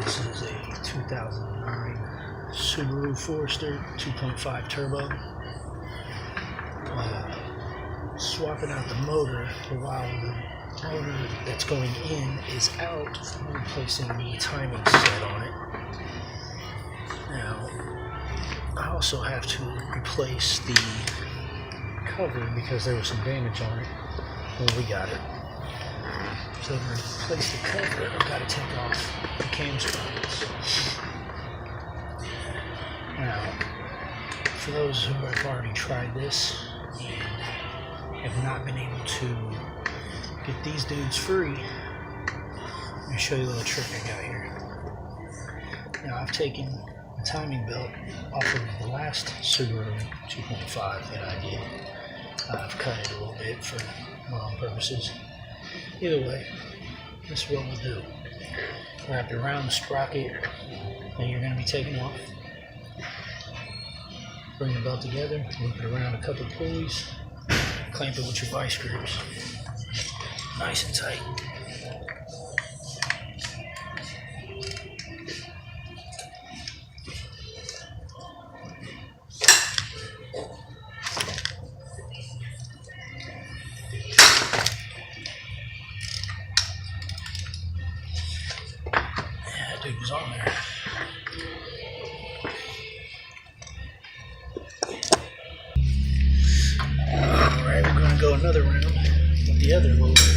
This is a 2009 Subaru Forester 2.5 turbo. Swapping out the motor while the motor that's going in is out. I'm replacing the timing set on it. Now, I also have to replace the cover because there was some damage on it when we got it. So to replace the cover, I've got to take off the cam sprockets. Now, for those who have already tried this and have not been able to get these dudes free, let me show you a little trick I got here. Now, I've taken the timing belt off of the last Subaru 2.5 that I did. I've cut it a little bit for my own purposes. Either way, this is what we'll do. Wrap it around the sprocket that you're going to be taking off. Bring the belt together, loop it around a couple of pulleys, clamp it with your vice grips. Nice and tight. Yeah, dude was on there. Alright, we're going to go another round with the other loader.